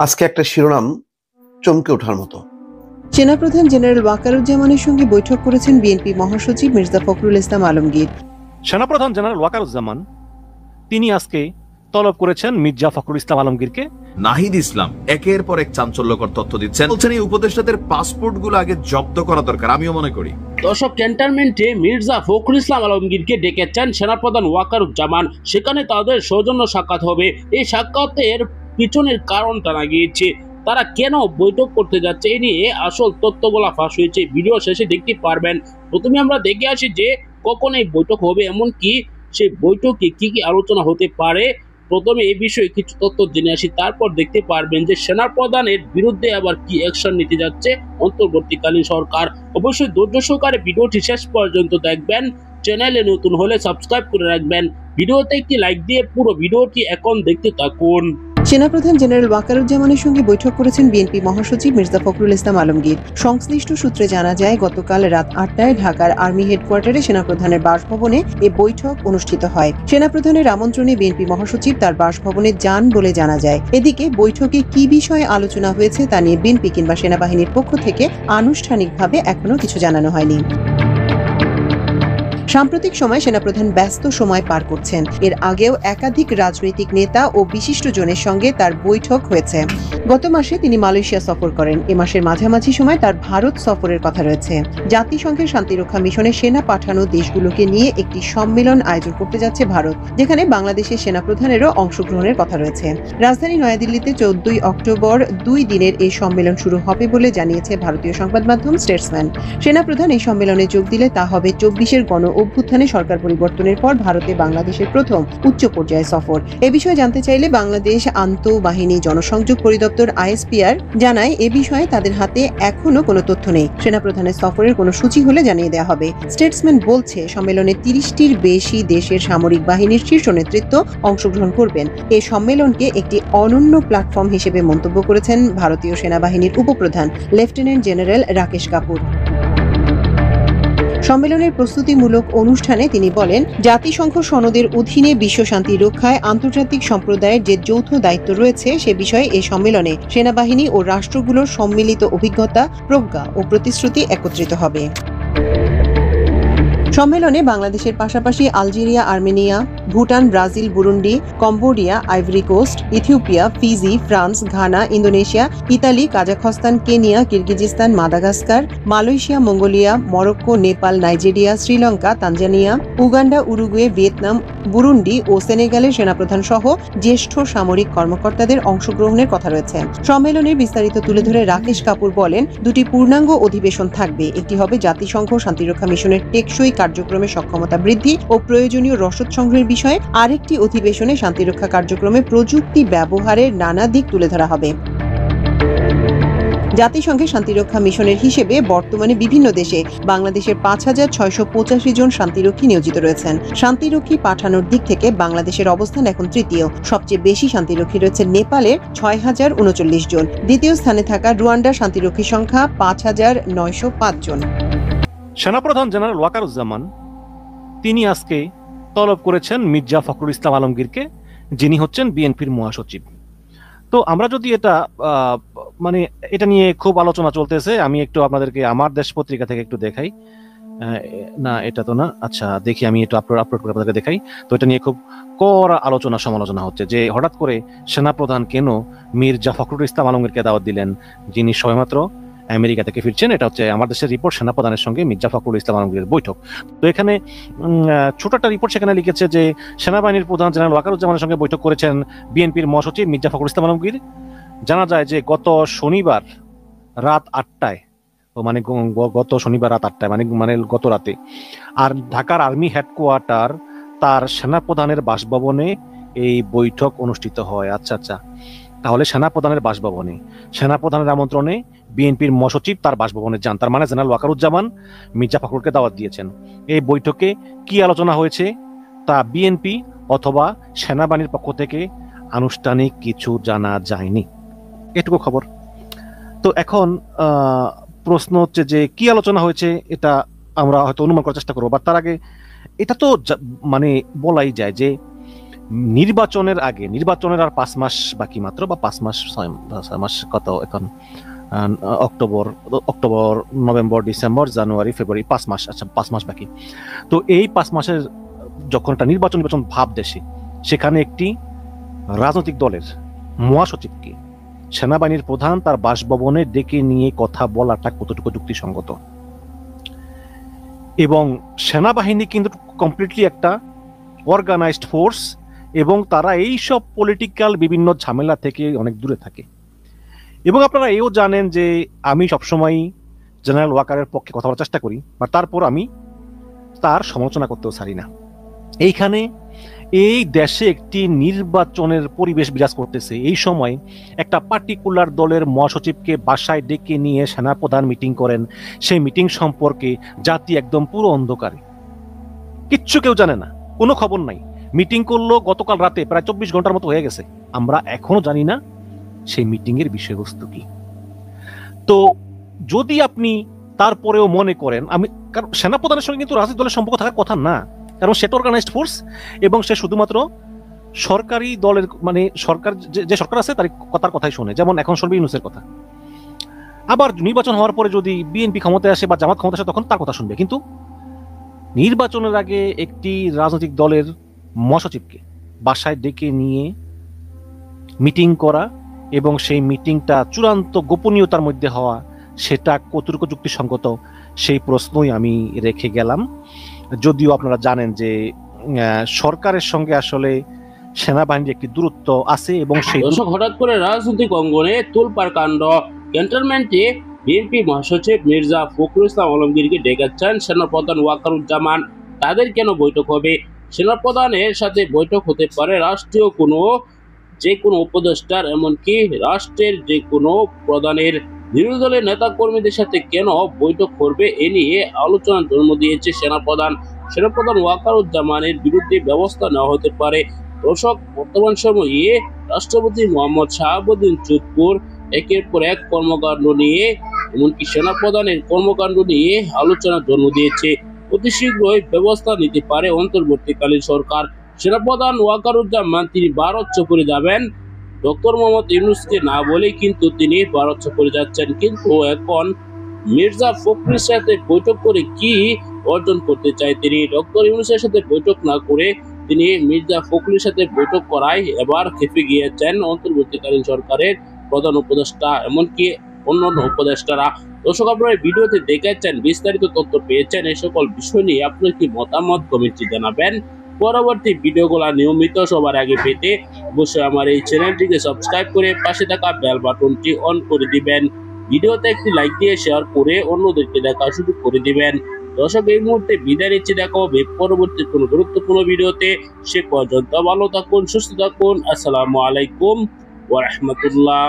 আজকে একটা শিরোনাম চমকে ওঠার মতো। সেনাপ্রধান জেনারেল ওয়াকারুজ্জামানের সঙ্গে বৈঠক করেছেন বিএনপি মহাসচিব মির্জা ফখরুল ইসলাম আলমগীর। সেনাপ্রধান জেনারেল ওয়াকারুজ্জামান তিনি আজকে তলব করেছেন মির্জা ফখরুল ইসলাম আলমগীরকে। নাহিদ ইসলাম একের পর এক চাঞ্চল্যকর তথ্য দিচ্ছেন, বলছেন এই উপদেষ্টাদের পাসপোর্টগুলো আগে জব্দ করা দরকার। আমিও মনে করি দর্শক, ক্যান্টনমেন্টে মির্জা ফখরুল ইসলাম আলমগীরকে ডেকেছেন সেনাপ্রধান ওয়াকারুজ্জামান। সেখানে তাদের সৌজন্য সাক্ষাৎ হবে। এই সাক্ষাতের পিছনের কারণ জানা গিয়েছে। তারা কেন বৈঠক করতে যাচ্ছে এ নিয়ে আসল তথ্যগুলা ফাঁস হয়েছে। ভিডিও শেষে দেখতে পারবেন। প্রথমে আমরা দেখে আসি যে কখন এই বৈঠক হবে, এমনকি সেই বৈঠকে কি কি আলোচনা হতে পারে। প্রথমে এই বিষয়ে কিছু তথ্য জেনে আসি, তারপর দেখতে পারবেন যে সেনাপ্রধানের বিরুদ্ধে আবার কি অ্যাকশন নিতে যাচ্ছে অন্তর্বর্তীকালীন সরকার। অবশ্যই ধৈর্য সহকারে ভিডিওটি শেষ পর্যন্ত দেখবেন। চ্যানেলে নতুন হলে সাবস্ক্রাইব করে রাখবেন। ভিডিওতে একটি লাইক দিয়ে পুরো ভিডিওটি এখন দেখতে থাকুন। সেনাপ্রধান জেনারেল ওয়াকারুজ্জামানের সঙ্গে বৈঠক করেছেন বিএনপি মহাসচিব মির্জা ফখরুল ইসলাম আলমগীর। সংশ্লিষ্ট সূত্রে জানা যায়, গতকাল রাত 8টায় ঢাকার আর্মি হেডকোয়ার্টারে সেনাপ্রধানের বাসভবনে এ বৈঠক অনুষ্ঠিত হয়। সেনাপ্রধানের আমন্ত্রণে বিএনপি মহাসচিব তার বাসভবনে যান বলে জানা যায়। এদিকে বৈঠকে কি বিষয়ে আলোচনা হয়েছে তা নিয়ে বিএনপি কিংবা সেনাবাহিনীর পক্ষ থেকে আনুষ্ঠানিকভাবে এখনো কিছু জানানো হয়নি। সাম্প্রতিক সময় সেনাপ্রধান ব্যস্ত সময় পার করছেন। এর আগেও একাধিক রাজনৈতিক নেতা ও বিশিষ্টজনের সঙ্গে তার বৈঠক হয়েছে। গত মাসে তিনি মালয়েশিয়া সফর করেন। এ মাসের মাঝামাঝি সময় তার ভারত সফরের কথা রয়েছে। জাতিসংঘের শান্তিরক্ষা মিশনে সেনা পাঠানো দেশগুলোকে নিয়ে একটি সম্মেলন আয়োজন করতে যাচ্ছে ভারত, যেখানে বাংলাদেশের সেনাপ্রধানেরও অংশগ্রহণের কথা রয়েছে। রাজধানী নয়াদিল্লিতে 14 অক্টোবর 2 দিনের এই সম্মেলন শুরু হবে বলে জানিয়েছে ভারতীয় সংবাদ মাধ্যম স্টেটসম্যান। সেনাপ্রধান এই সম্মেলনে যোগ দিলে তা হবে 24-এর গণ অভ্যুত্থানে সরকার পরিবর্তনের পর ভারতে বাংলাদেশের প্রথম উচ্চ পর্যায়ে সফর। এ বিষয়ে জানতে চাইলে বাংলাদেশ আন্তঃবাহিনী জনসংযোগ পরিদপ্তর আইএসপিআর জানায়, এ বিষয়ে তাদের হাতে এখনো কোনো তথ্য নেই। সেনাপ্রধানের সফরের কোনো সূচি হলে জানিয়ে দেওয়া হবে। স্টেটসম্যান বলছে, সম্মেলনে 30টির বেশি দেশের সামরিক বাহিনীর শীর্ষ নেতৃত্ব অংশগ্রহণ করবেন। এই সম্মেলনকে একটি অনন্য প্ল্যাটফর্ম হিসেবে মন্তব্য করেছেন ভারতীয় সেনাবাহিনীর উপপ্রধান লেফটেন্যান্ট জেনারেল রাকেশ কাপুর। সম্মেলনের প্রস্তুতিমূলক অনুষ্ঠানে তিনি বলেন, জাতিসংঘ সনদের অধীনে বিশ্বশান্তি রক্ষায় আন্তর্জাতিক সম্প্রদায়ের যে যৌথ দায়িত্ব রয়েছে সে বিষয়ে এই সম্মেলনে সেনাবাহিনী ও রাষ্ট্রগুলোর সম্মিলিত অভিজ্ঞতা, প্রজ্ঞা ও প্রতিশ্রুতি একত্রিত হবে। সম্মেলনে বাংলাদেশের পাশাপাশি Algeria, Armenia, Bhutan, Brazil, Burundi, Cambodia, Ivory Coast, Ethiopia, Fiji, France, Ghana, Indonesia, Italy, Kazakhstan, Kenya, Kyrgyzstan, Madagascar, Malaysia, Mongolia, Morocco, Nepal, Nigeria, Sri Lanka, Tanzania, Uganda, Uruguay, Vietnam, Burundi ও সেনেগালের সেনাপ্রধান সহ জ্যেষ্ঠ সামরিক কর্মকর্তাদের অংশগ্রহণের কথা রয়েছে। সম্মেলনের বিস্তারিত তুলে ধরে রাকেশ কাপুর বলেন, দুটি পূর্ণাঙ্গ অধিবেশন থাকবে। একটি হবে জাতিসংঘ শান্তিরক্ষা মিশনের টেকসই কার্যক্রমের সক্ষমতা বৃদ্ধি ও প্রয়োজনীয় রসদ সংগ্রহের বিষয়ে, আরেকটি অধিবেশনে শান্তিরক্ষা কার্যক্রমে প্রযুক্তি ব্যবহারের নানা দিক তুলে ধরা হবে। জাতিসংঘের শান্তিরক্ষা মিশনের হিসেবে বর্তমানে বিভিন্ন দেশে বাংলাদেশের 5,685 জন শান্তিরক্ষী নিয়োজিত রয়েছেন। শান্তিরক্ষী পাঠানোর দিক থেকে বাংলাদেশের অবস্থান এখন তৃতীয়। সবচেয়ে বেশি শান্তিরক্ষী রয়েছে নেপালের 6,039 জন। দ্বিতীয় স্থানে থাকা রুয়ান্ডার শান্তিরক্ষী সংখ্যা 5,905 জন। সেনাপ্রধান জেনারেল ওয়াকারুজ্জামান তিনি আজকে তলব করেছেন মির্জা ফখরুল ইসলাম আলমগীরকে, যিনি হচ্ছেন বিএনপির মহাসচিব। তো আমরা যদি এটা নিয়ে খুব আলোচনা চলতেছে, আমি একটু আপনাদেরকে আমার দেশ পত্রিকা থেকে একটু দেখাই। না, এটা তো না। আচ্ছা, দেখি আমি একটু আপলোড করে আপনাদেরকে দেখাই। তো এটা নিয়ে খুব কড়া আলোচনা সমালোচনা হচ্ছে যে হঠাৎ করে সেনাপ্রধান কেন মির্জা ফখরুল ইসলাম আলমগীরকে দাওয়াত দিলেন, যিনি সবেমাত্র আমেরিকা থেকে ফিরছেন। এটা হচ্ছে আমার দেশের রিপোর্ট, সেনাপ্রধানের সঙ্গে মির্জা ফখরুল ইসলাম আলমগীরের বৈঠক। তো এখানে ছোট একটা রিপোর্ট সেখানে লিখেছে যে সেনাবাহিনীর প্রধান জেনারেল ওয়াকারুজ্জামানের সঙ্গে বৈঠক করেছেন বিএনপির মহাসচিব মির্জা ফখরুল ইসলাম আলমগীর। জানা যায় যে গত শনিবার রাত 8টায়, গত শনিবার রাত 8টায় মানে গত রাতে, আর ঢাকার আর্মি হেডকোয়ার্টার তার সেনাপ্রধানের বাসভবনে এই বৈঠক অনুষ্ঠিত হয়। আচ্ছা, তাহলে সেনাপ্রধানের বাসভবনে, সেনাপ্রধানের আমন্ত্রণে বিএনপির মহাসচিব তার বাসভবনে যান। তার মানে জেনারেল ওয়াকারুজ্জামান মির্জা ফখরুলকে দাওয়াত দিয়েছেন। এই বৈঠকে কি আলোচনা হয়েছে তা বিএনপি অথবা সেনাবাহিনীর পক্ষ থেকে আনুষ্ঠানিক কিছু জানা যায়নি, এটুকু খবর। তো এখন প্রশ্ন হচ্ছে যে কি আলোচনা হয়েছে, এটা আমরা হয়তো অনুমান করার চেষ্টা করবো। বা তার আগে এটা তো বলাই যায় যে নির্বাচনের আগে, নির্বাচনের আর 5 মাস বাকি মাত্র, বা 5 মাস 6 মাস কত এখন, অক্টোবর, নভেম্বর, ডিসেম্বর, জানুয়ারি, ফেব্রুয়ারি, 5 মাস, আচ্ছা 5 মাস বাকি। তো এই 5 মাসের যখন একটা নির্বাচন ভাব দেশে, সেখানে একটি রাজনৈতিক দলের মহাসচিবকে সেনাবাহিনীর প্রধান তার বাসভবনে ডেকে নিয়ে কথা বলাটা কতটুকু যুক্তিসঙ্গত? এবং সেনাবাহিনী কিন্তু কমপ্লিটলি একটা অর্গানাইজড ফোর্স, এবং তারা এই সব পলিটিক্যাল বিভিন্ন ঝামেলা থেকে অনেক দূরে থাকে। এবং আপনারা এও জানেন যে আমি সবসময় জেনারেল ওয়াকারের পক্ষে কথা বলার চেষ্টা করি, বা তারপর আমি তার সমালোচনা করতেও ছাড়ি না। এইখানে এই দেশে একটি নির্বাচনের পরিবেশ বিরাজ করতেছে, এই সময় একটা পার্টিকুলার দলের মহাসচিবকে বাসায় ডেকে নিয়ে সেনাপ্রধান মিটিং করেন। সেই মিটিং সম্পর্কে জাতি একদম পুরো অন্ধকারে, কিচ্ছু কেউ জানে না, কোনো খবর নাই। মিটিং করলো গতকাল রাতে, প্রায় 24 ঘন্টার মতো হয়ে গেছে, আমরা এখনো জানি না সেই মিটিং এর বিষয়বস্তু কি। তো যদি আপনি তারপরেও মনে করেন, আমি, কারণ সেনাপ্রধানের সঙ্গে কিন্তু রাজনৈতিক দলের সম্পর্ক থাকার কথা না, কারণ সেটা অর্গানাইজড ফোর্স, এবং সে শুধুমাত্র সরকারি দলের, মানে সরকার যে সরকার আছে তার কথাই শোনে, যেমন এখন শুনবে ইউনূসের কথা। আবার নির্বাচন হওয়ার পরে যদি বিএনপি ক্ষমতায় আসে বা জামাত ক্ষমতায় আসে, তখন তার কথা শুনবে। কিন্তু নির্বাচনের আগে একটি রাজনৈতিক দলের মহাসচিবকে বাসায় ডেকে নিয়ে মিটিং করা, এবং সেই মিটিংটা চূড়ান্ত গোপনীয়তার মধ্যে হওয়া, সেটা কতটুকু যুক্তিসঙ্গত, সেই প্রশ্নই আমি রেখে গেলাম। যদিও আপনারা জানেন যে সরকারের সঙ্গে আসলে সেনাবাহিনীর একটি দূরত্ব আছে, এবং সেই হঠাৎ করে রাজনৈতিক অঙ্গনে তোলপাড় কাণ্ড। ক্যান্টনমেন্টে বিএনপি মহাসচিব মির্জা ফখরুল ইসলাম আলমগীরকে ডেকেছেন সেনাপ্রধান ওয়াকারুজ্জামান। তাদের কেন বৈঠক হবে? সেনাপ্রধানের সাথে বৈঠক হতে পারে রাষ্ট্রীয় যে কোনো উপদেষ্টার, এমনকি রাষ্ট্রের যে কোনো প্রধানের। বিরোধী দলের নেতা কর্মীদের সাথে কেন বৈঠক করবে, এ নিয়ে আলোচনার জন্ম দিয়েছে সেনাপ্রধান ওয়াকারুজ্জামানের বিরুদ্ধে ব্যবস্থা নেওয়া হতে পারে। দর্শক, বর্তমান সময়ে রাষ্ট্রপতি মোহাম্মদ শাহাবুদ্দিন চুপ্পুর একের পর এক কর্মকাণ্ড নিয়ে, এমনকি সেনাপ্রধানের কর্মকাণ্ড নিয়ে আলোচনার জন্ম দিয়েছে। অতি শীঘ্রই ব্যবস্থা নিতে পারে অন্তর্বর্তীকালীন সরকার। সেনাপ্রধান ওয়াকারুজ্জামান তিনি ভারত সফরে যাবেন, ডক্টর মোহাম্মদ ইউনূসকে না বলেই কিন্তু তিনি ভারত সফরে যাচ্ছেন। কিন্তু এখন মির্জা ফখরুলের সাথে বৈঠক করে কি অর্জন করতে চায় তিনি? ডক্টর ইউনূসের সাথে বৈঠক না করে তিনি মির্জা ফখরুলের সাথে বৈঠক করায় এবার খেপে গিয়েছেন অন্তর্বর্তীকালীন সরকারের প্রধান উপদেষ্টা, এমনকি অন্যান্য উপদেষ্টারা। দর্শক, আপনারা ভিডিওতে দেখেছেন, বিস্তারিত তথ্য পেয়েছেন। এই সকল বিষয় নিয়ে আপনার কি মতামত কমেন্টে জানাবেন। পরবর্তী ভিডিওগুলো নিয়মিত সবার আগে পেতে অবশ্যই আমার এই চ্যানেলটিকে সাবস্ক্রাইব করে পাশে থাকা বেল বাটনটি অন করে দিবেন। ভিডিওতে একটি লাইক দিয়ে শেয়ার করে অন্যদেরকে দেখার সুযোগ করে দিবেন। দর্শক, এই মুহূর্তে বিদায় নিচ্ছি, দেখা হবে পরবর্তী কোনো গুরুত্বপূর্ণ ভিডিওতে। সে পর্যন্ত ভালো থাকুন, সুস্থ থাকুন। আসসালামু আলাইকুম ওয়া রাহমাতুল্লাহ।